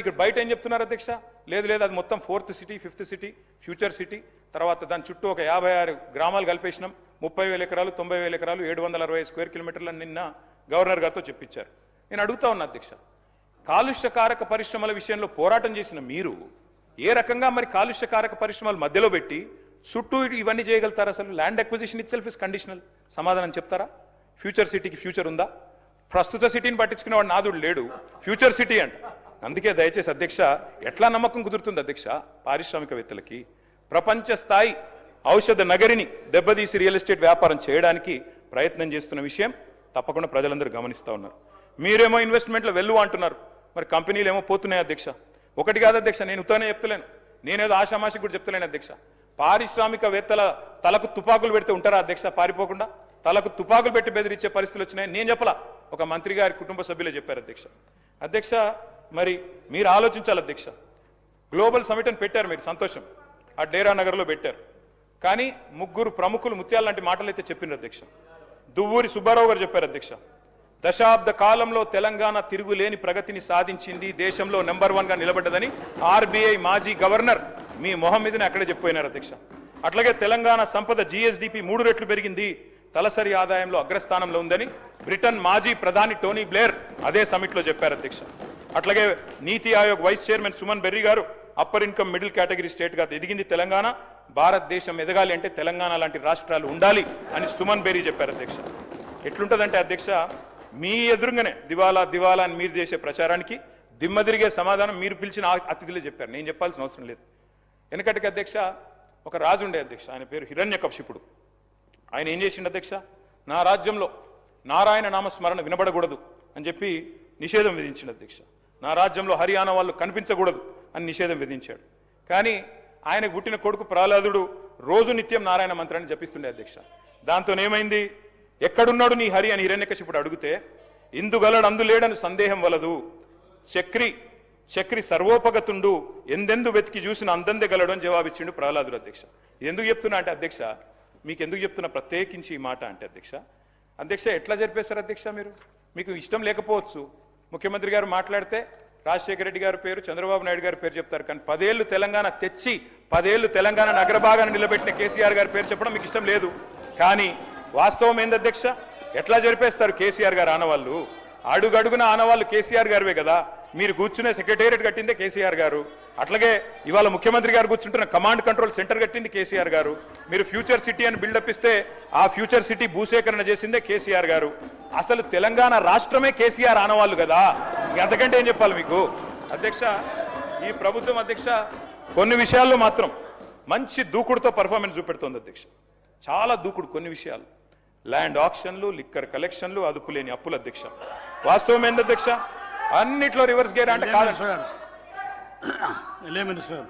ఇక్కడ బయట ఏం చెప్తున్నారు అధ్యక్ష? లేదు లేదు, అది మొత్తం 4th city 5th city future city, తర్వాత దాని చుట్టూ ఒక 56 గ్రామాలు కలిపేసినాం, 30,000 ఎకరాలు 90,000 ఎకరాలు 760 స్క్వేర్ కిలోమీటర్లు నిన్న గవర్నర్ గారితో చెప్పించారు. నేను అడుగుతా ఉన్నా అధ్యక్ష, కాలుష్యకారక పరిశ్రమల విషయంలో పోరాటం చేసిన మీరు ఏ రకంగా మరి కాలుష్యకారక పరిశ్రమలు మధ్యలో పెట్టి చుట్టూ ఇవన్నీ చేయగలుగుతారు? అసలు land acquisition it self is conditional. సమాధానం చెప్తారా? ఫ్యూచర్ సిటీకి ఫ్యూచర్ ఉందా? ప్రస్తుత సిటీని పట్టించుకునేవాడు నాదుడు లేడు, ఫ్యూచర్ సిటీ అంట. అందుకే దయచేసి అధ్యక్ష, ఎట్లా నమ్మకం కుదురుతుంది అధ్యక్ష పారిశ్రామికవేత్తలకి? ప్రపంచ స్థాయి ఔషధ నగరిని దెబ్బతీసి రియల్ ఎస్టేట్ వ్యాపారం చేయడానికి ప్రయత్నం చేస్తున్న విషయం తప్పకుండా ప్రజలందరూ గమనిస్తూ ఉన్నారు. మీరేమో ఇన్వెస్ట్మెంట్లో వెళ్ళు అంటున్నారు, మరి కంపెనీలు ఏమో పోతున్నాయి అధ్యక్ష. ఒకటి కాదు అధ్యక్ష, నేను ఉత్తనే చెప్తలేను, నేనేదో ఆషామాషి కూడా చెప్తలేను అధ్యక్ష. పారిశ్రామికవేత్తల తలకు తుపాకులు పెడితే ఉంటారా అధ్యక్ష? పారిపోకుండా తలకు తుపాకులు పెట్టి బెదిరించే పరిస్థితులు వచ్చినాయి. నేను చెప్పలా, ఒక మంత్రి గారి కుటుంబ సభ్యులే చెప్పారు అధ్యక్ష. అధ్యక్ష, మరి మీరు ఆలోచించాలి అధ్యక్ష. గ్లోబల్ సమిట్ అని పెట్టారు మీరు, సంతోషం, ఆ డేరా నగర్లో పెట్టారు. కానీ 3 ప్రముఖులు ముత్యాల లాంటి మాటలు అయితే చెప్పినారు అధ్యక్ష. దువ్వూరి సుబ్బారావు గారు చెప్పారు అధ్యక్ష, దశాబ్ద కాలంలో తెలంగాణ తిరుగులేని ప్రగతిని సాధించింది, దేశంలో నెంబర్ 1గా నిలబడ్డదని ఆర్బీఐ మాజీ గవర్నర్ మీ మొహం మీదనే అక్కడే చెప్పిపోయినారు అధ్యక్ష. అట్లాగే తెలంగాణ సంపద జీఎస్డిపి 3 రెట్లు పెరిగింది, తలసరి ఆదాయంలో అగ్రస్థానంలో ఉందని బ్రిటన్ మాజీ ప్రధాని టోనీ బ్లేర్ అదే సమిట్లో చెప్పారు అధ్యక్ష. అట్లాగే నీతి ఆయోగ్ వైస్ చైర్మన్ సుమన్ బెర్రీ గారు అప్పర్ ఇన్కమ్ మిడిల్ కేటగిరీ స్టేట్గా ఎదిగింది తెలంగాణ, భారతదేశం ఎదగాలి అంటే తెలంగాణ లాంటి రాష్ట్రాలు ఉండాలి అని సుమన్ బెర్రీ చెప్పారు అధ్యక్ష. ఎట్లుంటుందంటే అధ్యక్ష, మీ ఎదురుగానే దివాలా దివాలా అని మీరు చేసే ప్రచారానికి దిమ్మ తిరిగే సమాధానం మీరు పిలిచిన అతిథులే చెప్పారు, నేను చెప్పాల్సిన అవసరం లేదు. వెనకటికి అధ్యక్ష ఒక రాజు ఉండే అధ్యక్ష, ఆయన పేరు హిరణ్యకశిపుడు. ఆయన ఏం చేసిండు అధ్యక్ష? నా రాజ్యంలో నారాయణ నామస్మరణ వినబడకూడదు అని చెప్పి నిషేధం విధించిండు అధ్యక్ష. నా రాజ్యంలో హరియానా వాళ్ళు కనిపించకూడదు అని నిషేధం విధించాడు. కానీ ఆయనకు పుట్టిన కొడుకు ప్రహ్లాదుడు రోజు నిత్యం నారాయణ మంత్రాన్ని జపిస్తుండే అధ్యక్ష. దాంతో ఏమైంది? ఎక్కడున్నాడు నీ హరి అని హిరణ్యకశిపుడు అడిగితే, ఇందుగలడు అందులేడని సందేహం వలదు, చక్రి సర్వోపగతుండు, ఎందెందు వెతికి చూసిన అందందే గలడు అని జవాబిచ్చిండు ప్రహ్లాదుడు అధ్యక్ష. ఎందుకు చెప్తున్నా అంటే అధ్యక్ష, మీకు ఎందుకు చెప్తున్నా ప్రత్యేకించి ఈ మాట అంటే అధ్యక్ష ఎట్లా జరిపేస్తారు అధ్యక్ష? మీకు ఇష్టం లేకపోవచ్చు, ముఖ్యమంత్రి గారు మాట్లాడితే రాజశేఖర రెడ్డి గారి పేరు, చంద్రబాబు నాయుడు గారి పేరు చెప్తారు, కానీ 10 ఏళ్ళు తెలంగాణ తెచ్చి 10 ఏళ్ళు తెలంగాణను అగ్రభాగాన్ని నిలబెట్టిన కేసీఆర్ గారి పేరు చెప్పడం మీకు ఇష్టం లేదు. కానీ వాస్తవం ఏంది అధ్యక్ష? ఎట్లా జరిపేస్తారు కేసీఆర్ గారు ఆనవాళ్ళు? అడుగడుగున ఆనవాళ్ళు కేసీఆర్ గారివే కదా. మీరు కూర్చునే సెక్రటేరియట్ కట్టిందే కేసీఆర్ గారు, అట్లాగే ఇవాళ ముఖ్యమంత్రి గారు కూర్చుంటున్న కమాండ్ కంట్రోల్ సెంటర్ కట్టింది కేసీఆర్ గారు. మీరు ఫ్యూచర్ సిటీ అని బిల్డప్ ఇస్తే ఆ ఫ్యూచర్ సిటీ భూసేకరణ చేసిందే కేసీఆర్ గారు. అసలు తెలంగాణ రాష్ట్రమే కేసీఆర్ ఆనవాళ్ళు కదా, అంతకంటే ఏం చెప్పాలి మీకు అధ్యక్ష? ఈ ప్రభుత్వం అధ్యక్ష కొన్ని విషయాల్లో మాత్రం మంచి దూకుడుతో పర్ఫార్మెన్స్ చూపెడుతోంది అధ్యక్ష, చాలా దూకుడు. కొన్ని విషయాలు ల్యాండ్ ఆక్షన్లు, లిక్కర్ కలెక్షన్లు, అదుపులేని అప్పులు అధ్యక్ష. వాస్తవం ఏంది అధ్యక్ష? అన్నిట్లో రివర్స్ గేర్ అంటే కాదు. మినిస్టర్